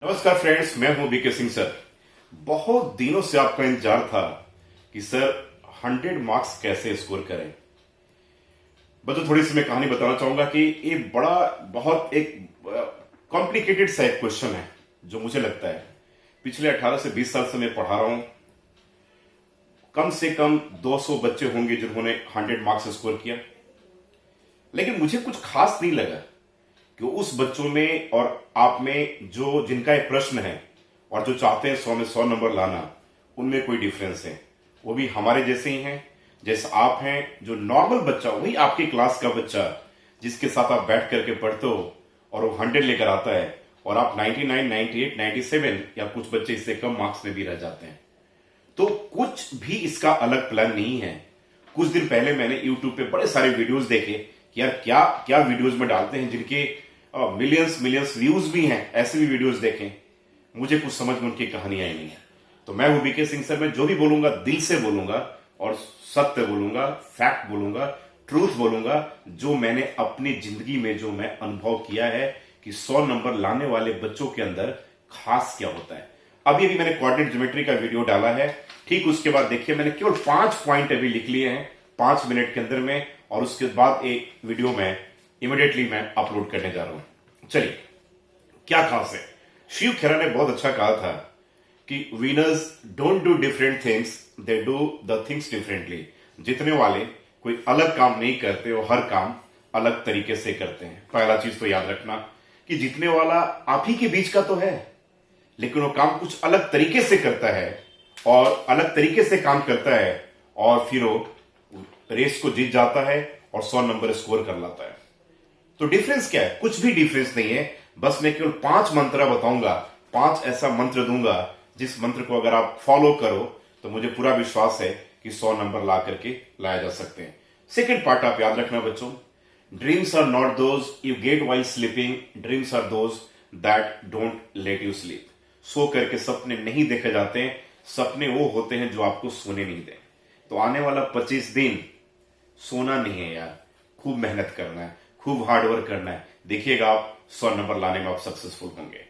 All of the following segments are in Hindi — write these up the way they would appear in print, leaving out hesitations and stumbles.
नमस्कार फ्रेंड्स, मैं हूं बीके सिंह सर। बहुत दिनों से आपका इंतजार था कि सर 100 मार्क्स कैसे स्कोर करें। बच्चों, थोड़ी सी मैं कहानी बताना चाहूंगा कि ये बड़ा बहुत एक कॉम्प्लिकेटेड सा एक क्वेश्चन है जो मुझे लगता है पिछले 18 से 20 साल से मैं पढ़ा रहा हूं। कम से कम 200 बच्चे होंगे जिन्होंने 100 मार्क्स स्कोर किया, लेकिन मुझे कुछ खास नहीं लगा कि उस बच्चों में और आप में जो जिनका एक प्रश्न है और जो चाहते हैं 100 में 100 नंबर लाना, उनमें कोई डिफरेंस है। वो भी हमारे जैसे ही हैं, जैसे आप हैं। जो नॉर्मल बच्चा, वही आपकी क्लास का बच्चा जिसके साथ आप बैठ करके पढ़ते हो और वो 100 लेकर आता है और आप 99, 98, 97 या कुछ बच्चे इससे कम मार्क्स में भी रह जाते हैं, तो कुछ भी इसका अलग प्लान नहीं है। कुछ दिन पहले मैंने यूट्यूब पे बड़े सारे वीडियोस देखे कि यार क्या क्या वीडियोस में डालते हैं जिनके मिलियंस व्यूज भी हैं। ऐसे भी वीडियोस देखें, मुझे कुछ समझ में उनकी कहानी आई नहीं है। तो मैं हूं बीके सिंह सर। मैं जो भी बोलूंगा दिल से बोलूंगा और सत्य बोलूंगा, फैक्ट बोलूंगा, ट्रूथ बोलूंगा, जो मैंने अपनी जिंदगी में जो मैं अनुभव किया है कि 100 नंबर लाने वाले बच्चों के अंदर खास क्या होता है। अभी अभी मैंने कोऑर्डिनेट ज्योमेट्री का वीडियो डाला है, ठीक उसके बाद देखिए मैंने केवल 5 पॉइंट अभी लिख लिए हैं 5 मिनट के अंदर में, और उसके बाद एक वीडियो में इमीडिएटली मैं अपलोड करने जा रहा हूं। चलिए, क्या खास है। शिव खेरा ने बहुत अच्छा कहा था कि winners don't do different things, they do the things differently. जीतने वाले कोई अलग काम नहीं करते, वो हर काम अलग तरीके से करते हैं। पहला चीज तो याद रखना कि जीतने वाला आप ही के बीच का तो है, लेकिन वो काम कुछ अलग तरीके से करता है और अलग तरीके से काम करता है और फिर वो रेस को जीत जाता है और 100 नंबर स्कोर कर लाता है। तो डिफरेंस क्या है? कुछ भी डिफरेंस नहीं है। बस मैं केवल 5 मंत्र बताऊंगा, 5 ऐसा मंत्र दूंगा जिस मंत्र को अगर आप फॉलो करो तो मुझे पूरा विश्वास है कि 100 नंबर ला करके लाया जा सकते हैं। सेकेंड पार्ट आप याद रखना बच्चों, dreams are not those you get while sleeping, dreams are those that don't let you sleep. सो करके सपने नहीं देखे जाते हैं, सपने वो होते हैं जो आपको सोने नहीं दें। तो आने वाला 25 दिन सोना नहीं है यार, खूब मेहनत करना है, खूब हार्डवर्क करना है। देखिएगा आप 100 नंबर लाने में आप सक्सेसफुल होंगे।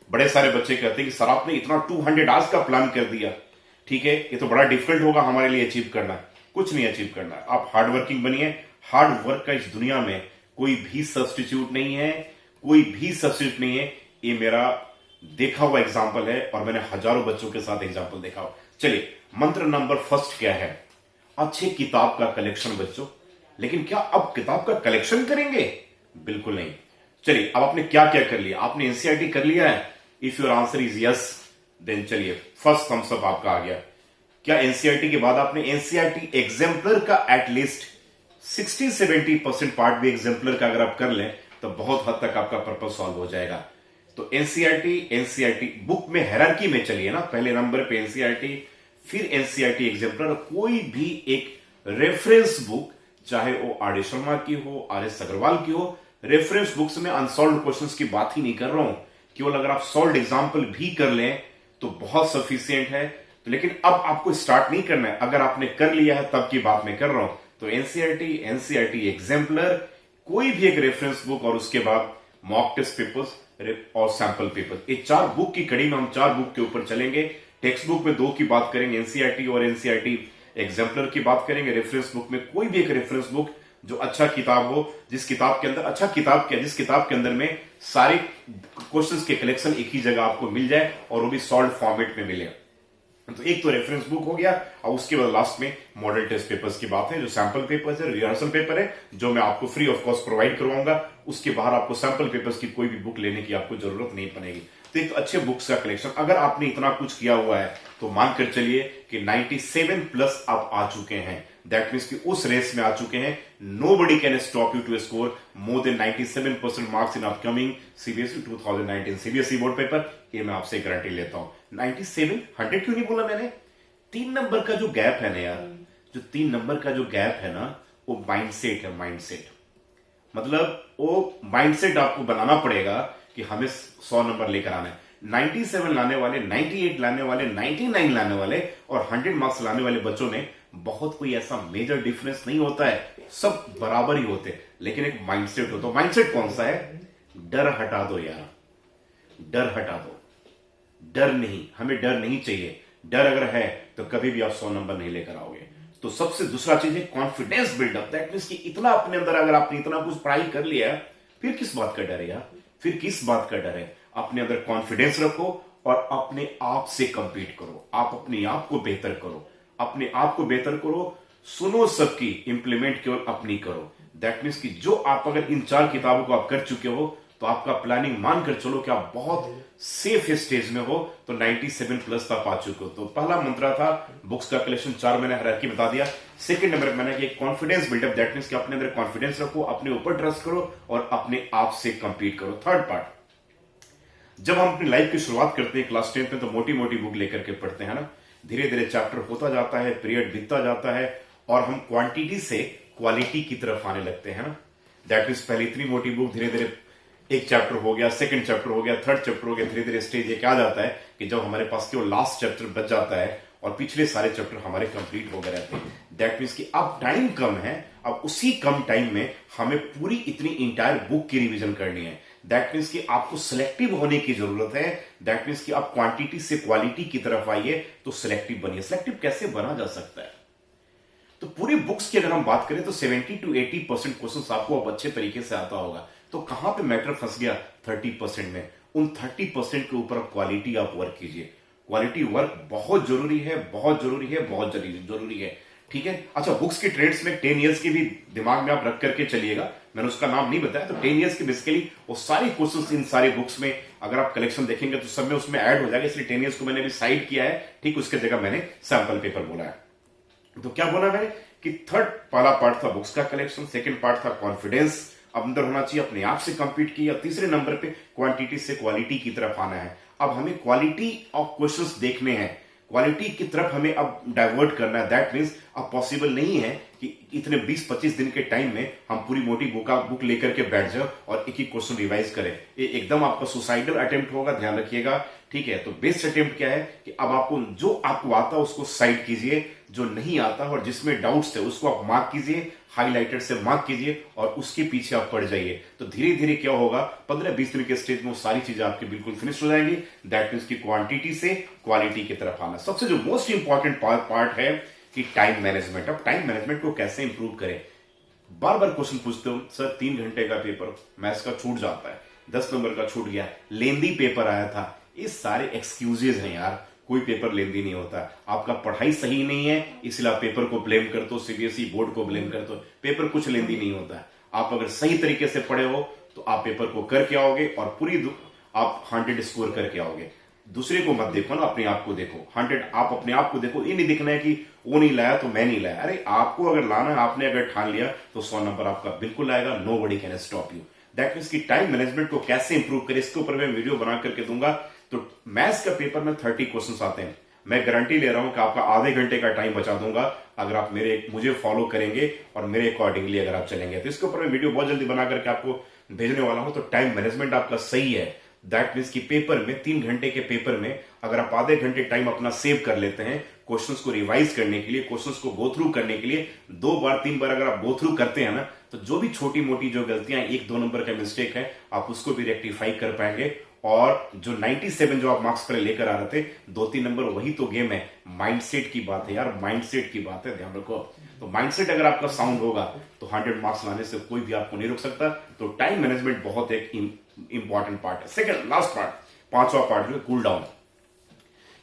बड़े सारे बच्चे कहते हैं कि सर आपने इतना 200 आवर्स का प्लान कर दिया, ठीक है, ये तो बड़ा डिफिकल्ट होगा हमारे लिए अचीव करना। कुछ नहीं अचीव करना, आप हार्ड वर्किंग बनिए। हार्ड वर्क का इस दुनिया में कोई भी सब्सटीट्यूट नहीं है, कोई भी सब्सटीट्यूट नहीं है। ये मेरा देखा हुआ एग्जाम्पल है और मैंने हजारों बच्चों के साथ एग्जाम्पल देखा हुआ। चलिए, मंत्र नंबर फर्स्ट क्या है? अच्छे किताब का कलेक्शन बच्चों। लेकिन क्या अब किताब का कलेक्शन करेंगे? बिल्कुल नहीं। चलिए, अब आपने क्या क्या कर लिया? आपने एनसीईआरटी कर लिया है? If your answer is yes, then चलिए फर्स्ट थम्स अप आपका आ गया। क्या एनसीईआरटी के बाद आपने एनसीईआरटी एग्जाम्पलर का एटलीस्ट 60-70% पार्ट भी एग्जाम्पलर का अगर आप कर लें तो बहुत हद तक आपका पर्पज सॉल्व हो जाएगा। तो एनसीईआरटी बुक में हायरार्की में चलिए ना, पहले नंबर पे एनसीईआरटी, फिर एनसीईआरटी एग्जाम्पलर। कोई भी एक रेफरेंस बुक, चाहे वो आर डी शर्मा की हो, आर एस अग्रवाल की हो, रेफरेंस बुक्स में अनसॉल्व क्वेश्चंस की बात ही नहीं कर रहा हूं। केवल अगर आप सॉल्व एग्जाम्पल भी कर लें तो बहुत सफिशियंट है। तो लेकिन अब आपको स्टार्ट नहीं करना है, अगर आपने कर लिया है तब की बात मैं कर रहा हूं। तो एनसीईआरटी एग्जाम्पलर, कोई भी एक रेफरेंस बुक, और उसके बाद मॉक टेस्ट पेपर्स और सैंपल पेपर। ये 4 बुक की कड़ी में हम 4 बुक के ऊपर चलेंगे। टेक्स्ट बुक में 2 की बात करेंगे, एनसीईआरटी और एनसीईआरटी एग्जाम्पलर की बात करेंगे। रेफरेंस बुक में कोई भी एक रेफरेंस बुक जो अच्छा किताब हो, जिस किताब के अंदर अच्छा किताब क्या, जिस किताब के अंदर में सारे क्वेश्चंस के कलेक्शन एक ही जगह आपको मिल जाए और वो भी सॉल्व फॉर्मेट में मिले। तो एक तो रेफरेंस बुक हो गया, और उसके बाद लास्ट में मॉडल टेस्ट पेपर्स की बात है, जो सैंपल पेपर्स है, रिहर्सल पेपर है, जो मैं आपको फ्री ऑफ कॉस्ट प्रोवाइड करवाऊंगा। उसके बाहर आपको सैंपल पेपर्स की कोई भी बुक लेने की आपको जरूरत नहीं पड़ेगी। तो एक अच्छे बुक्स का कलेक्शन, अगर आपने इतना कुछ किया हुआ है तो मानकर चलिए कि 97+ आप आ चुके हैं। दैट मीन्स कि उस रेस में आ चुके हैं। Nobody can stop you to score more than 97% marks in upcoming CBSE 2019 CBSE board paper. ये मैं आपसे गारंटी लेता हूं। 97, 100 क्यों नहीं बोला मैंने? 3 नंबर का जो गैप है ना यार, जो 3 नंबर का जो गैप है ना, वो माइंडसेट है। माइंडसेट मतलब वो माइंडसेट आपको बनाना पड़ेगा कि हमें 100 नंबर लेकर आना है। 97 लाने वाले, 98 लाने वाले, 99 लाने वाले और 100 मार्क्स लाने वाले बच्चों में बहुत कोई ऐसा मेजर डिफरेंस नहीं होता है, सब बराबर ही होते हैं। लेकिन एक माइंडसेट होता है। माइंडसेट कौन सा है? डर हटा दो यार, डर हटा दो। डर नहीं, हमें डर नहीं चाहिए। डर अगर है तो कभी भी आप 100 नंबर नहीं लेकर आओगे। तो सबसे दूसरा चीज है कॉन्फिडेंस बिल्डअप। दैट मीन्स कि इतना अपने अंदर अगर आपने इतना कुछ पढ़ाई कर लिया है, फिर किस बात का डर है यार, फिर किस बात का डर है। अपने अंदर कॉन्फिडेंस रखो और अपने आप से कंपीट करो। आप अपने आप को बेहतर करो, अपने आप को बेहतर करो। सुनो सबकी, इंप्लीमेंट केवल अपनी करो। दैट मीन्स कि जो आप अगर इन 4 किताबों को आप कर चुके हो तो आपका प्लानिंग मानकर चलो कि आप बहुत सेफ स्टेज में हो, तो 97 प्लस आप आ चुके हो। तो पहला मंत्र था बुक्स का कलेक्शन, 4 मैंने हायरार्की बता दिया। सेकंड नंबर मैंने कि कॉन्फिडेंस बिल्डअप। दैट मीन्स कि अपने अंदर कॉन्फिडेंस रखो, अपने ऊपर ट्रस्ट करो और अपने आप से कंपीट करो। थर्ड पार्ट, जब हम अपनी लाइफ की शुरुआत करते हैं क्लास 10 में तो मोटी मोटी बुक लेकर के पढ़ते हैं ना, धीरे धीरे चैप्टर होता जाता है, पीरियड बीतता जाता है और हम क्वांटिटी से क्वालिटी की तरफ आने लगते हैं ना। दैट मीन्स पहले इतनी मोटी बुक, धीरे धीरे एक चैप्टर हो गया, सेकंड चैप्टर हो गया, थर्ड चैप्टर हो गया, धीरे धीरे स्टेज ये क्या आ जाता है कि जब हमारे पास केवल लास्ट चैप्टर बच जाता है और पिछले सारे चैप्टर हमारे कंप्लीट हो गए रहते हैं। दैट मीन्स कि अब टाइम कम है, अब उसी कम टाइम में हमें पूरी इतनी इंटायर बुक की रिवीजन करनी है। दैट मीन्स कि आपको सिलेक्टिव होने की जरूरत है। दैट मीन्स कि आप क्वांटिटी से क्वालिटी की तरफ आइए तो सिलेक्टिव बनिए। सिलेक्टिव कैसे बना जा सकता है? तो पूरी बुक्स की अगर हम बात करें तो 70 to 80% क्वेश्चन आपको अब अच्छे तरीके से आता होगा। तो कहां पे मैटर फंस गया? 30% में। उन 30% के ऊपर क्वालिटी आप वर्क कीजिए। क्वालिटी वर्क बहुत जरूरी है, बहुत जरूरी है, बहुत जरूरी है। ठीक है। अच्छा, बुक्स के ट्रेड्स में 10 इयर्स की भी दिमाग में आप रख करके चलिएगा। मैंने उसका नाम नहीं बताया। तो 10 इयर्स के बेसिकली वो सारे क्वेश्चंस इन सारे बुक्स में अगर आप कलेक्शन देखेंगे तो सब में उसमें ऐड हो जाएगा। इसलिए 10 इयर्स को मैंने भी साइड किया है। ठीक, उसके जगह मैंने सैंपल पेपर बोला है। तो क्या बोला मैंने कि थर्ड पहला पार्ट था बुक्स का कलेक्शन, सेकंड पार्ट था कॉन्फिडेंस अंदर होना चाहिए, अपने आप से कंपीट किया, तीसरे नंबर पे क्वांटिटी से क्वालिटी की तरफ आना है। अब हमें क्वालिटी ऑफ क्वेश्चंस देखने हैं, क्वालिटी की तरफ हमें अब डाइवर्ट करना है। दैट मीन्स अब पॉसिबल नहीं है कि इतने 20-25 दिन के टाइम में हम पूरी मोटी बुक लेकर के बैठ जाओ और एक ही क्वेश्चन रिवाइज करें। ये एकदम आपका सुसाइडल अटेम्प्ट होगा, ध्यान रखिएगा। ठीक है। तो बेस्ट अटेम्प्ट क्या है कि अब आपको जो आपको आता है उसको साइड कीजिए, जो नहीं आता और जिसमें डाउट्स है उसको आप मार्क कीजिए, हाईलाइटेड से मार्क कीजिए और उसके पीछे आप पढ़ जाइए। तो धीरे धीरे क्या होगा, 15-20 दिन के स्टेज में वो सारी चीजें आपकी बिल्कुल फिनिश हो जाएंगी। दैट मीन्स की क्वांटिटी से क्वालिटी की तरफ आना। सबसे जो मोस्ट इंपॉर्टेंट पार्ट है कि टाइम मैनेजमेंट। अब टाइम मैनेजमेंट को कैसे इंप्रूव करें? बार बार क्वेश्चन पूछते हो सर 3 घंटे का पेपर मैथ्स का छूट जाता है, 10 नंबर का छूट गया, लेंदी पेपर आया था। ये सारे एक्सक्यूजेज हैं यार। कोई पेपर लेंदी नहीं होता। आपका पढ़ाई सही नहीं है इसलिए आप पेपर को ब्लेम करते हो, सीबीएसई बोर्ड को ब्लेम करते हो। पेपर कुछ लेंदी नहीं होता है। आप अगर सही तरीके से पढ़े हो तो आप पेपर को करके आओगे और पूरी आप 100 स्कोर करके आओगे। दूसरे को मत देखो ना, अपने आप को देखो। 100 आप अपने आप को देखो। ये नहीं दिखना है कि वो नहीं लाया तो मैं नहीं लाया। अरे आपको अगर लाना है, आपने अगर ठान लिया तो 100 नंबर आपका बिल्कुल आएगा। Nobody can stop you. That means की टाइम मैनेजमेंट को कैसे इंप्रूव करें इसके ऊपर मैं वीडियो बना करके दूंगा। तो मैथ्स का पेपर में 30 क्वेश्चंस आते हैं। मैं गारंटी ले रहा हूं कि आपका आधे घंटे का टाइम बचा दूंगा अगर आप मुझे फॉलो करेंगे और मेरे अकॉर्डिंगली अगर आप चलेंगे। तो इसके ऊपर मैं वीडियो बहुत जल्दी बना करके आपको भेजने वाला हूं। तो टाइम मैनेजमेंट आपका सही है। दैट मीन्स कि पेपर में 3 घंटे के पेपर में अगर आप आधे घंटे टाइम अपना सेव कर लेते हैं क्वेश्चंस को रिवाइज करने के लिए, क्वेश्चंस को गो थ्रू करने के लिए, 2 बार 3 बार अगर आप गो थ्रू करते हैं ना, तो जो भी छोटी मोटी जो गलतियां 1-2 नंबर का मिस्टेक है आप उसको भी रेक्टिफाई कर पाएंगे। और जो 97 जो आप मार्क्स पर लेकर आ रहे थे, 2-3 नंबर, वही तो गेम है। माइंडसेट की बात है यार, माइंडसेट की बात है, ध्यान रखो। तो माइंडसेट अगर आपका साउंड होगा तो 100 मार्क्स लाने से कोई भी आपको नहीं रोक सकता। तो टाइम मैनेजमेंट बहुत एक इंपॉर्टेंट पार्ट है। सेकंड लास्ट पार्ट, 5वां पार्ट जो है कूल डाउन।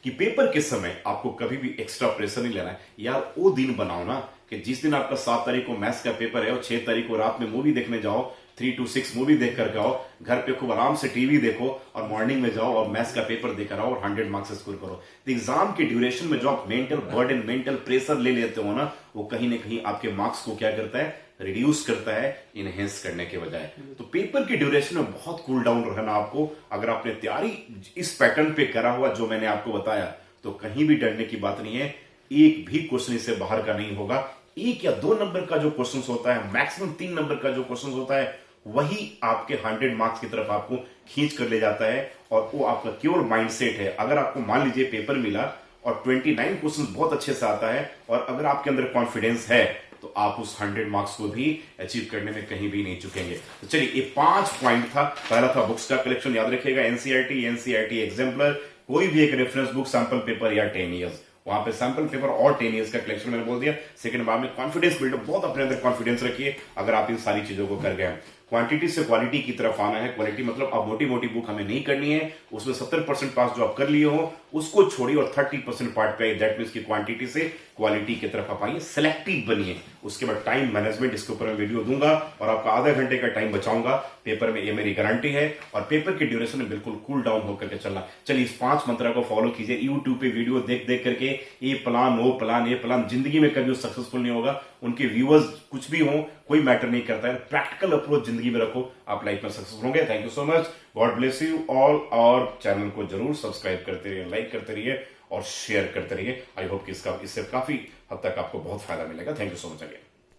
कि पेपर के समय आपको कभी भी एक्स्ट्रा प्रेशर नहीं लेना है यार। वो दिन बनाओ ना कि जिस दिन आपका 7 तारीख को मैथ्स का पेपर है और 6 तारीख को रात में मूवी देखने जाओ, 3 to 6 मूवी देख कर आओ, घर पे खूब आराम से टीवी देखो और मॉर्निंग में जाओ और मैथ्स का पेपर देकर आओ और 100 मार्क्स स्कोर करो। तो एग्जाम के ड्यूरेशन में जो आप मेंटल बर्डन, मेंटल प्रेशर ले लेते हो ना, वो कहीं ना कहीं आपके मार्क्स को क्या करता है, रिड्यूस करता है, इनहेंस करने के बजाय। तो पेपर के ड्यूरेशन में बहुत कूल डाउन रहना आपको। अगर आपने तैयारी इस पैटर्न पे करा हुआ जो मैंने आपको बताया तो कहीं भी डरने की बात नहीं है। एक भी क्वेश्चन इससे बाहर का नहीं होगा। 1 या 2 नंबर का जो क्वेश्चन होता है, मैक्सिमम 3 नंबर का जो क्वेश्चन होता है, वही आपके 100 मार्क्स की तरफ आपको खींच कर ले जाता है। और वो आपका केवल माइंडसेट है। अगर आपको मान लीजिए पेपर मिला और 29 क्वेश्चन बहुत अच्छे से आता है और अगर आपके अंदर कॉन्फिडेंस है तो आप उस 100 मार्क्स को भी अचीव करने में कहीं भी नहीं चुकेंगे। तो चलिए, ये 5 पॉइंट था। पहला था बुक्स का कलेक्शन, याद रखिएगा, एनसीईआरटी एग्जाम्पलर, कोई भी एक रेफरेंस बुक, सैंपल पेपर या 10 ईयर्स, वहां पे सैंपल पेपर और 10 ईयर्स का कलेक्शन मैंने बोल दिया। सेकंड बार में कॉन्फिडेंस बिल्डअप, बहुत अपने अंदर कॉन्फिडेंस रखिए अगर आप इन सारी चीजों को कर गए। क्वांटिटी से क्वालिटी की तरफ आना है। क्वालिटी मतलब अब मोटी मोटी बुक हमें नहीं करनी है, उसमें 70% पास जो आप कर लिए हो उसको छोड़िए और 30% पार्ट पे, दैट मीन्स की क्वांटिटी से क्वालिटी की तरफ आप आइए, सिलेक्टिव बनिए। उसके बाद टाइम मैनेजमेंट, इसके ऊपर मैं वीडियो दूंगा और आपका आधा घंटे का टाइम बचाऊंगा पेपर में, ये मेरी गारंटी है। और पेपर की ड्यूरेशन में बिल्कुल कूल डाउन होकर के चलना। चलिए, इस 5 मंत्रा को फॉलो कीजिए। यूट्यूब पे वीडियो देख देख करके ये प्लान वो प्लान ये प्लान, जिंदगी में कभी सक्सेसफुल नहीं होगा। उनके व्यूअर्स कुछ भी हो, कोई मैटर नहीं करता है। प्रैक्टिकल अप्रोच जिंदगी में रखो, आप लाइफ में सक्सेसफुल होंगे। Thank you so much, God bless you all. और चैनल को जरूर सब्सक्राइब करते रहिए, लाइक करते रहिए और शेयर करते रहिए। आई होप कि इससे काफी हद तक आपको बहुत फायदा मिलेगा। Thank you so much again.